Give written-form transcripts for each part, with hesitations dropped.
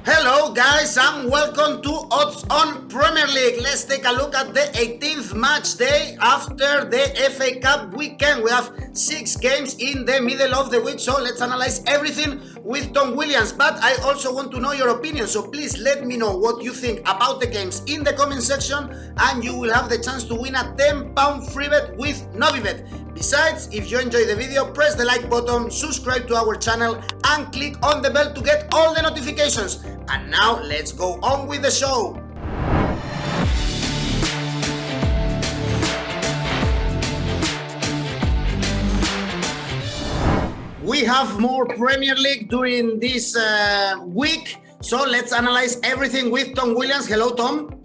Hello guys and welcome to Odds on Premier League. Let's take a look at the 18th match day after the FA Cup weekend. We have 6 games in the middle of the week, so let's analyze everything with Tom Williams. But I also want to know your opinion, so please let me know what you think about the games in the comment section, and you will have the chance to win a £10 free bet with Novibet. Besides, if you enjoyed the video, press the like button, subscribe to our channel and click on the bell to get all the notifications. And now let's go on with the show. We have more Premier League during this week, so let's analyze everything with Tom Williams. Hello, Tom.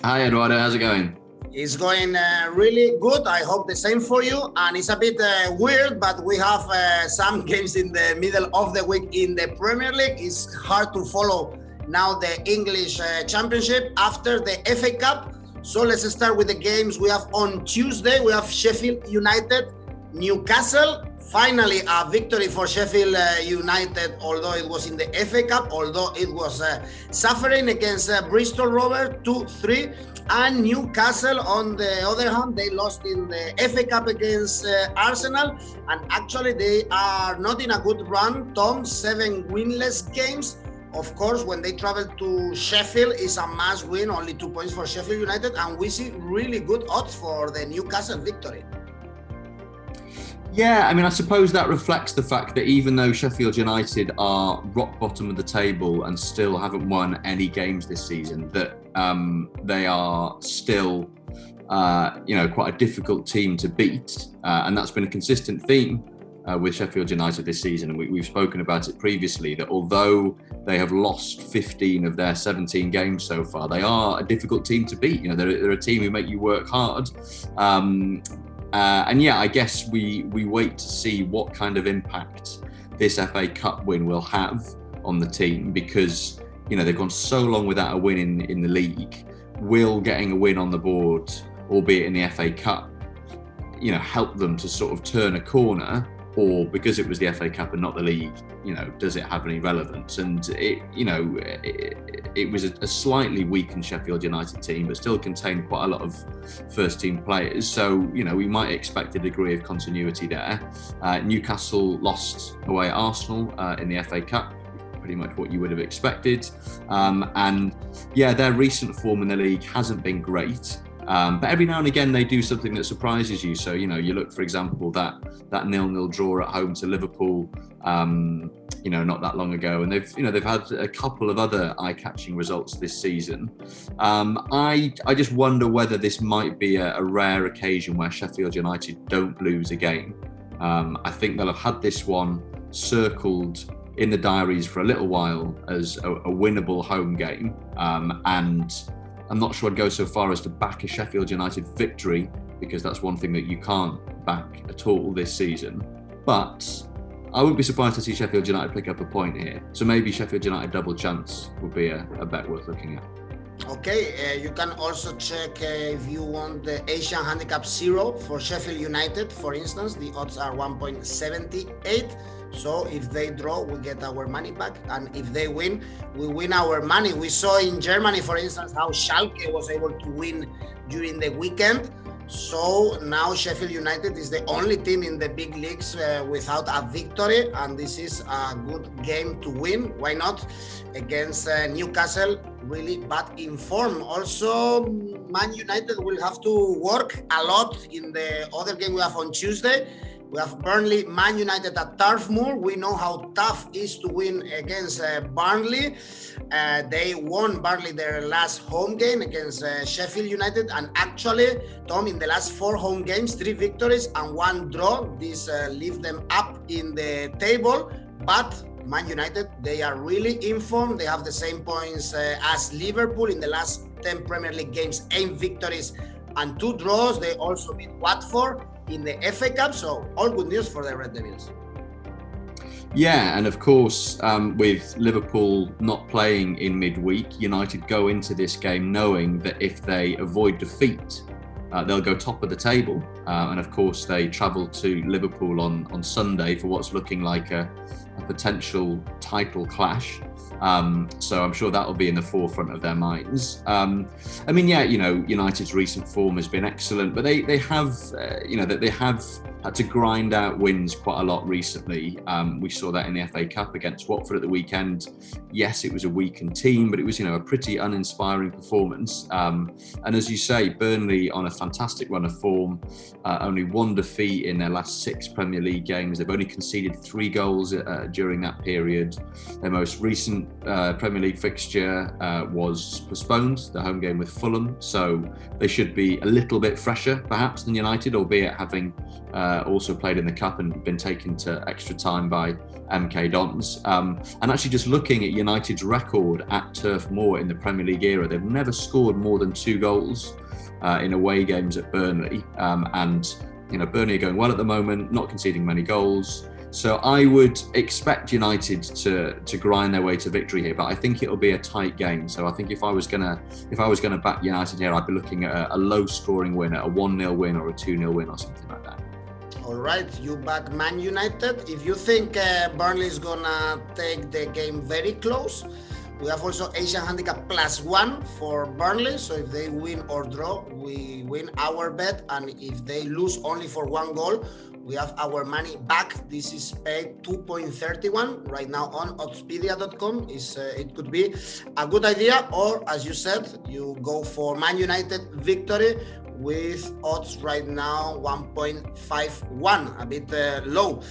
Hi, Eduardo. How's it going? It's going really good. I hope the same for you. And it's a bit weird, but we have some games in the middle of the week in the Premier League. It's hard to follow now the English Championship after the FA Cup. So let's start with the games we have on Tuesday. We have Sheffield United, Newcastle. Finally, a victory for Sheffield United, although it was in the FA Cup, although it was suffering against Bristol Rovers 2-3. And Newcastle, on the other hand, they lost in the FA Cup against Arsenal. And actually, they are not in a good run, Tom. 7 winless games. Of course, when they travel to Sheffield, it's a must win, only 2 points for Sheffield United. And we see really good odds for the Newcastle victory. Yeah, I mean, I suppose that reflects the fact that even though Sheffield United are rock bottom of the table and still haven't won any games this season, that they are still, quite a difficult team to beat. And that's been a consistent theme with Sheffield United this season. And we've spoken about it previously, that although they have lost 15 of their 17 games so far, they are a difficult team to beat. You know, they're a team who make you work hard. I guess we wait to see what kind of impact this FA Cup win will have on the team, because, you know, they've gone so long without a win in the league. Will getting a win on the board, albeit in the FA Cup, you know, help them to sort of turn a corner? Or because it was the FA Cup and not the league, you know, does it have any relevance? And it was a slightly weakened Sheffield United team, but still contained quite a lot of first-team players. So, you know, we might expect a degree of continuity there. Newcastle lost away at Arsenal in the FA Cup, pretty much what you would have expected. Their recent form in the league hasn't been great. But every now and again they do something that surprises you. So, you know, you look, for example, that 0-0 draw at home to Liverpool, not that long ago, and they've had a couple of other eye-catching results this season. I just wonder whether this might be a rare occasion where Sheffield United don't lose a game. I think they'll have had this one circled in the diaries for a little while as a winnable home game, and I'm not sure I'd go so far as to back a Sheffield United victory, because that's one thing that you can't back at all this season. But I wouldn't be surprised to see Sheffield United pick up a point here. So maybe Sheffield United double chance would be a bet worth looking at. Okay, you can also check if you want the Asian Handicap 0 for Sheffield United, for instance. The odds are 1.78. So if they draw, we get our money back. And if they win, we win our money. We saw in Germany, for instance, how Schalke was able to win during the weekend. So now Sheffield United is the only team in the big leagues without a victory. And this is a good game to win. Why not? Against Newcastle, really bad in form. Also, Man United will have to work a lot in the other game we have on Tuesday. We have Burnley, Man United at Turf Moor. We know how tough it is to win against Burnley. They won Burnley their last home game against Sheffield United. And actually, Tom, in the last 4 home games, 3 victories and 1 draw. This leaves them up in the table. But Man United, they are really in form. They have the same points as Liverpool in the last 10 Premier League games, 8 victories and 2 draws. They also beat Watford in the FA Cup, so all good news for the Red Devils. Yeah, and of course, with Liverpool not playing in midweek, United go into this game knowing that if they avoid defeat, they'll go top of the table. And of course, they travel to Liverpool on Sunday for what's looking like a a potential title clash. So I'm sure that will be in the forefront of their minds. I mean, yeah, you know, United's recent form has been excellent, but they have, you know, that they have had to grind out wins quite a lot recently. We saw that in the FA Cup against Watford at the weekend. Yes, it was a weakened team, but it was, you know, a pretty uninspiring performance. And as you say, Burnley on a fantastic run of form, only one defeat in their last 6 Premier League games. They've only conceded 3 goals during that period. Their most recent Premier League fixture was postponed, the home game with Fulham, so they should be a little bit fresher perhaps than United, albeit having also played in the Cup and been taken to extra time by MK Dons. And actually just looking at United's record at Turf Moor in the Premier League era, they've never scored more than 2 goals in away games at Burnley. And you know, Burnley are going well at the moment, not conceding many goals. So I would expect United to grind their way to victory here, but I think it'll be a tight game. So I think if I was gonna back United here, I'd be looking at a low-scoring win, at a 1-0 win or a 2-0 win or something like that. All right, you back Man United. If you think Burnley is gonna take the game very close, we have also Asian Handicap +1 for Burnley. So if they win or draw, we win our bet, and if they lose only for 1 goal, we have our money back. This is paid 2.31 right now on oddspedia.com. It could be a good idea, or as you said, you go for Man United victory with odds right now 1.51, a bit low.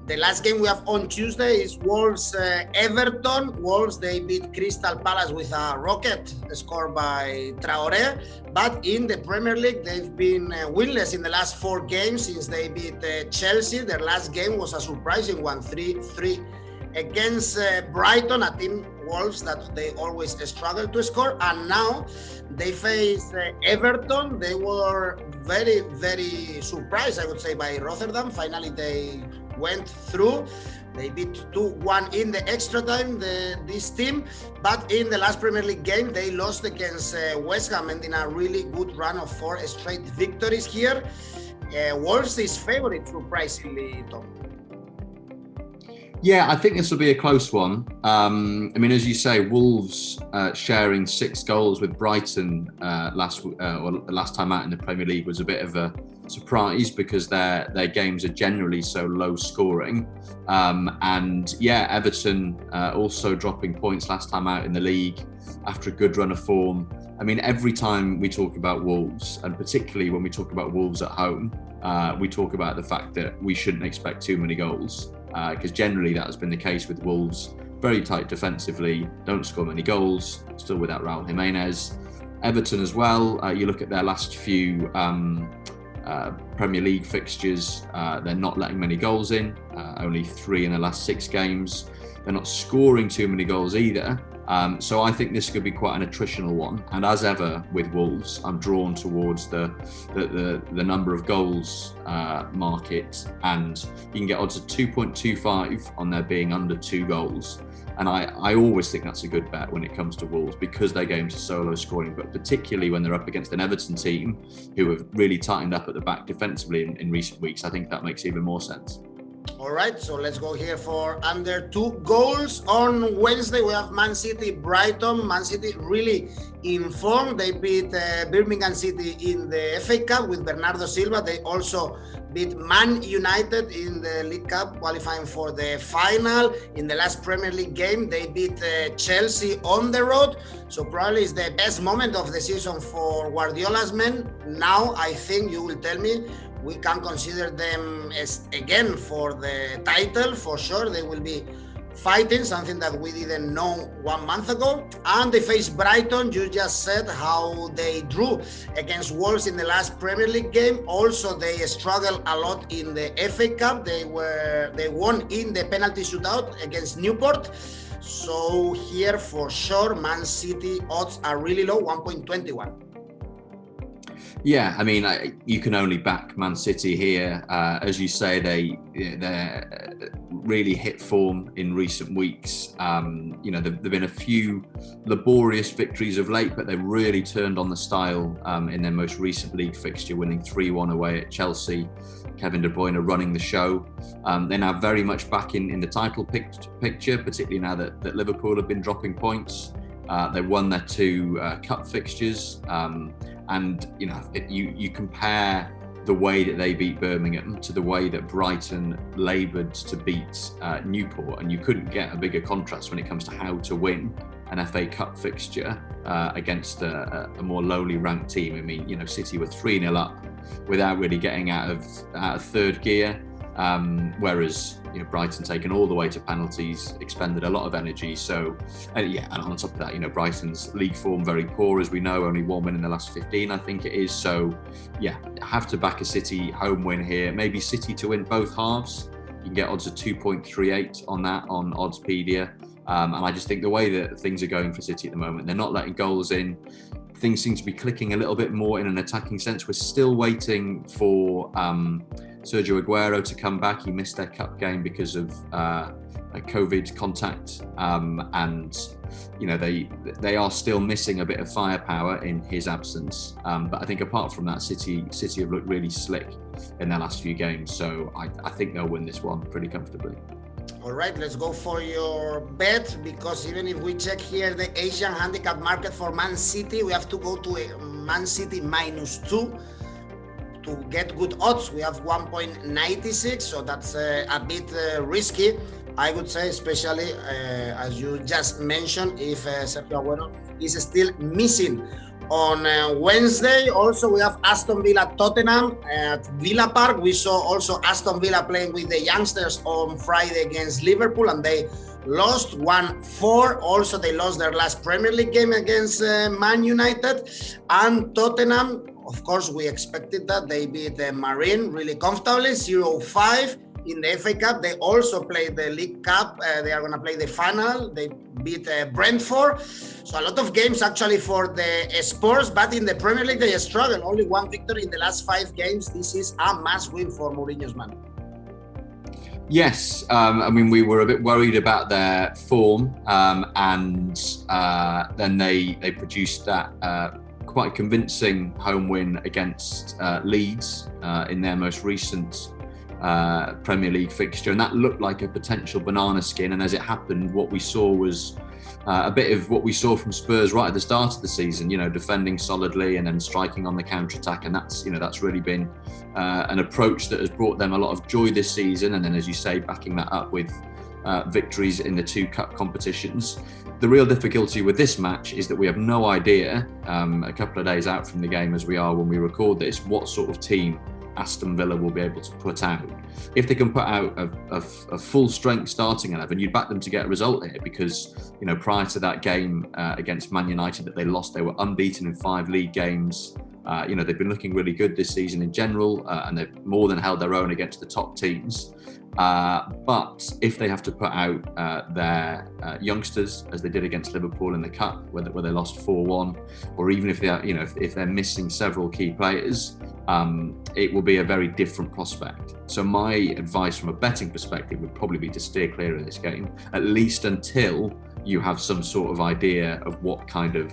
The last game we have on Tuesday is Wolves Everton. Wolves, they beat Crystal Palace with a rocket scored by Traoré. But in the Premier League, they've been winless in the last 4 games since they beat Chelsea. Their last game was a surprising one, 3-3 against Brighton, a team, Wolves, that they always struggle to score. And now they face Everton. They were very, very surprised, I would say, by Rotterdam. Finally, they went through. They beat 2-1 in the extra time, this team. But in the last Premier League game, they lost against West Ham, and in a really good run of 4 straight victories here. Wolves is favourite, surprisingly, Tom. Yeah, I think this will be a close one. I mean, as you say, Wolves sharing 6 goals with Brighton last time out in the Premier League was a bit of a surprise because their games are generally so low scoring. And yeah, Everton also dropping points last time out in the league after a good run of form. I mean, every time we talk about Wolves, and particularly when we talk about Wolves at home, we talk about the fact that we shouldn't expect too many goals. Because generally that has been the case with Wolves. Very tight defensively, don't score many goals, still without Raul Jimenez. Everton as well, you look at their last few Premier League fixtures, they're not letting many goals in, only 3 in the last 6 games. They're not scoring too many goals either. So I think this could be quite an attritional one. And as ever with Wolves, I'm drawn towards the number of goals market, and you can get odds of 2.25 on there being under 2 goals. And I always think that's a good bet when it comes to Wolves because their games are so low scoring, but particularly when they're up against an Everton team who have really tightened up at the back defensively in recent weeks. I think that makes even more sense. All right, so let's go here for under 2 goals. On Wednesday, we have Man City, Brighton. Man City really in form. They beat Birmingham City in the FA Cup with Bernardo Silva. They also beat Man United in the League Cup, qualifying for the final. In the last Premier League game, they beat Chelsea on the road. So probably it's the best moment of the season for Guardiola's men. Now, I think you will tell me, we can consider them as, again, for the title. For sure, they will be fighting, something that we didn't know 1 month ago. And they face Brighton. You just said how they drew against Wolves in the last Premier League game. Also, they struggled a lot in the FA Cup. They won in the penalty shootout against Newport. So here, for sure, Man City odds are really low, 1.21. Yeah, I mean, you can only back Man City here. As you say, they're really hit form in recent weeks. There've been a few laborious victories of late, but they've really turned on the style in their most recent league fixture, winning 3-1 away at Chelsea. Kevin De Bruyne running the show. They're now very much back in the title picture, particularly now that Liverpool have been dropping points. They won their 2 cup fixtures. And you compare the way that they beat Birmingham to the way that Brighton laboured to beat Newport, and you couldn't get a bigger contrast when it comes to how to win an FA Cup fixture against a more lowly ranked team. I mean, City were 3-0 up without really getting out of third gear, whereas Brighton taken all the way to penalties, expended a lot of energy. So, and on top of that, Brighton's league form very poor, as we know, only 1 win in the last 15, I think it is. So, have to back a City home win here. Maybe City to win both halves. You can get odds of 2.38 on that on Oddspedia. And I just think the way that things are going for City at the moment, they're not letting goals in. Things seem to be clicking a little bit more in an attacking sense. We're still waiting for Sergio Aguero to come back. He missed their cup game because of a COVID contact, and they are still missing a bit of firepower in his absence. But I think apart from that, City have looked really slick in their last few games. So I think they'll win this one pretty comfortably. All right, let's go for your bet, because even if we check here the Asian handicap market for Man City, we have to go to a Man City -2 to get good odds. We have 1.96, so that's a bit risky, I would say, especially as you just mentioned, if Sergio Aguero is still missing. On Wednesday, also we have Aston Villa Tottenham at Villa Park. We saw also Aston Villa playing with the youngsters on Friday against Liverpool, and they lost 1-4. Also, they lost their last Premier League game against Man United. And Tottenham, of course, we expected that. They beat the Marine really comfortably, 0-5. In the FA Cup, they also played the League Cup. They are going to play the final. They beat Brentford. So a lot of games actually for the Spurs, but in the Premier League, they struggle. Only 1 victory in the last 5 games. This is a must win for Mourinho's man. Yes, we were a bit worried about their form, and then they produced that quite convincing home win against Leeds in their most recent Premier League fixture, and that looked like a potential banana skin. And as it happened, what we saw was a bit of what we saw from Spurs right at the start of the season, defending solidly and then striking on the counter-attack. And that's really been an approach that has brought them a lot of joy this season. And then, as you say, backing that up with victories in the 2 cup competitions. The real difficulty with this match is that we have no idea, a couple of days out from the game as we are when we record this, what sort of team Aston Villa will be able to put out. If they can put out a full strength starting 11, you'd back them to get a result here, because prior to that game against Man United that they lost, they were unbeaten in 5 league games. They've been looking really good this season in general, and they've more than held their own against the top teams. But if they have to put out their youngsters, as they did against Liverpool in the Cup, where they lost 4-1, or even if they are, if they're missing several key players, it will be a very different prospect. So my advice from a betting perspective would probably be to steer clear of this game, at least until you have some sort of idea of what kind of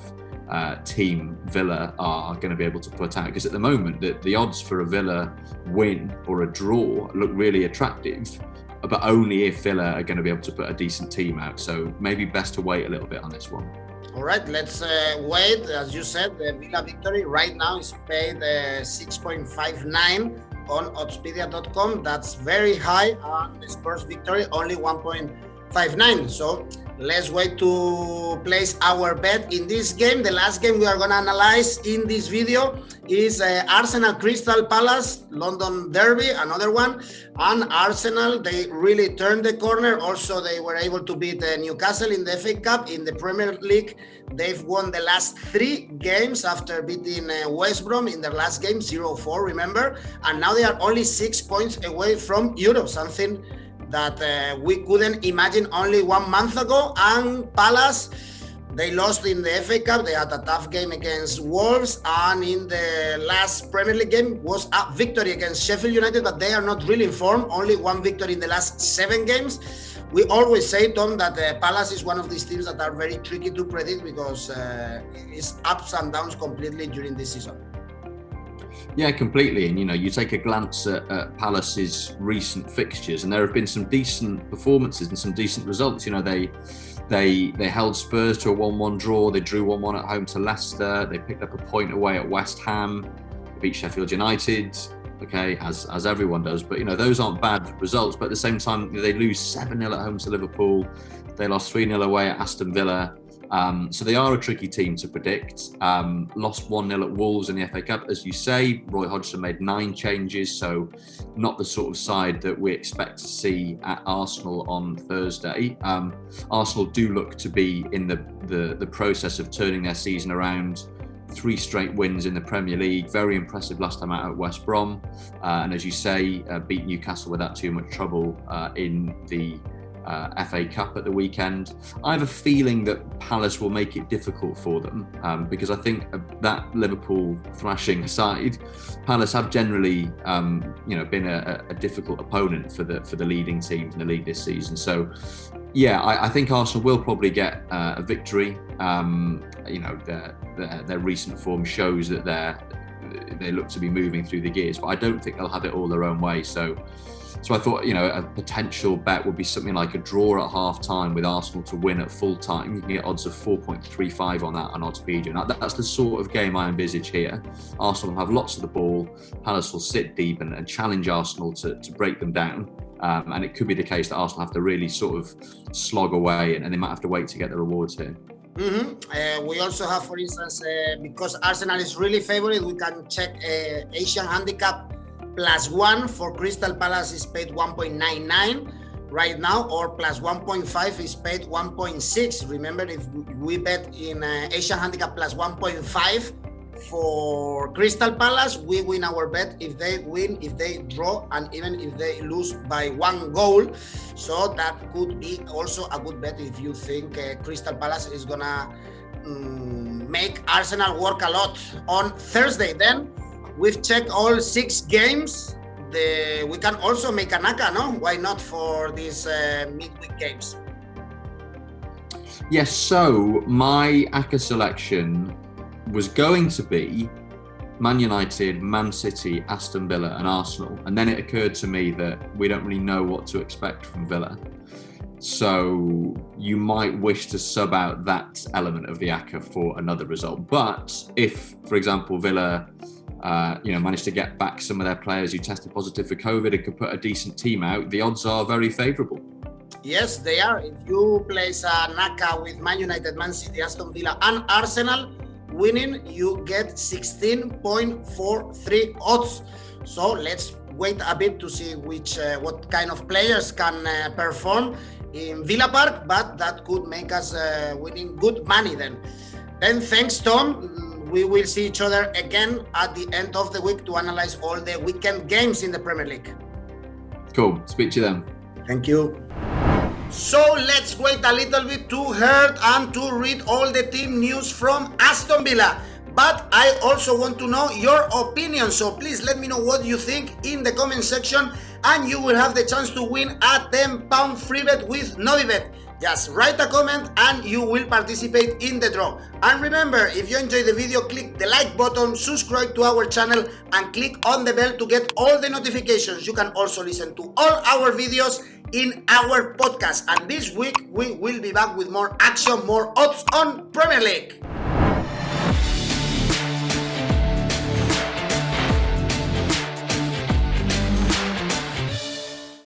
team Villa are going to be able to put out. Because at the moment, the odds for a Villa win or a draw look really attractive, but only if Villa are going to be able to put a decent team out. So maybe best to wait a little bit on this one. All right, let's wait. As you said, the Villa victory right now is paid 6.59 on oddspedia.com. That's very high. And the Spurs victory only 1.59. So let's wait to place our bet in this game. The last game we are going to analyze in this video is Arsenal Crystal Palace, London Derby, another one. And Arsenal, they really turned the corner. Also, they were able to beat Newcastle in the FA Cup. In the Premier League, they've won the last 3 games after beating West Brom in their last game, 0-4, remember? And now they are only 6 points away from Europe, something that we couldn't imagine only 1 month ago. And Palace, They lost in the FA Cup. They had a tough game against Wolves, and in the last Premier League game was a victory against Sheffield United, but they are not really in form. Only one victory in the last 7 games. We always say, Tom, that Palace is one of these teams that are very tricky to predict because it's ups and downs completely during this season. Yeah, completely. And, you take a glance at Palace's recent fixtures, and there have been some decent performances and some decent results. They held Spurs to a 1-1 draw. They drew 1-1 at home to Leicester. They picked up a point away at West Ham. They beat Sheffield United, okay, as everyone does. But, those aren't bad results. But at the same time, they lose 7-0 at home to Liverpool. They lost 3-0 away at Aston Villa. So they are a tricky team to predict. Lost 1-0 at Wolves in the FA Cup. As you say, Roy Hodgson made 9 changes, so not the sort of side that we expect to see at Arsenal on Thursday. Arsenal do look to be in the process of turning their season around. 3 straight wins in the Premier League. Very impressive last time out at West Brom. And as you say, beat Newcastle without too much trouble in the FA Cup at the weekend. I have a feeling that Palace will make it difficult for them because I think that Liverpool thrashing aside, Palace have generally been a difficult opponent for the leading teams in the league this season. So yeah, I think Arsenal will probably get a victory. Their recent form shows that they look to be moving through the gears, but I don't think they'll have it all their own way. So I thought, a potential bet would be something like a draw at half-time with Arsenal to win at full-time. You can get odds of 4.35 on that on Oddspedia. Now, that's the sort of game I envisage here. Arsenal will have lots of the ball. Palace will sit deep and challenge Arsenal to break them down. And it could be the case that Arsenal have to really sort of slog away and they might have to wait to get the rewards here. We also have, for instance, because Arsenal is really favourite, we can check Asian handicap +1 for Crystal Palace is paid 1.99 right now, or +1.5 is paid 1.6. Remember, if we bet in Asian handicap +1.5 for Crystal Palace, we win our bet if they win, if they draw, and even if they lose by 1 goal. So that could be also a good bet if you think Crystal Palace is gonna make Arsenal work a lot on Thursday. Then we've checked all 6 games. We can also make an ACCA, no? Why not for these midweek games? Yes, so my ACCA selection was going to be Man United, Man City, Aston Villa and Arsenal. And then it occurred to me that we don't really know what to expect from Villa. So you might wish to sub out that element of the ACCA for another result. But if, for example, Villa managed to get back some of their players who tested positive for COVID and could put a decent team out, the odds are very favourable. Yes, they are. If you place an ACCA with Man United, Man City, Aston Villa and Arsenal winning, you get 16.43 odds. So let's wait a bit to see what kind of players can perform in Villa Park, but that could make us winning good money then. Then thanks, Tom. We will see each other again at the end of the week to analyze all the weekend games in the Premier League. Cool. Speak to you then. Thank you. So let's wait a little bit to hear and to read all the team news from Aston Villa. But I also want to know your opinion. So please let me know what you think in the comment section, and you will have the chance to win a £10 free bet with Novibet. Just write a comment and you will participate in the draw. And remember, if you enjoyed the video, click the like button, subscribe to our channel and click on the bell to get all the notifications. You can also listen to all our videos in our podcast. And this week we will be back with more action, more odds on Premier League.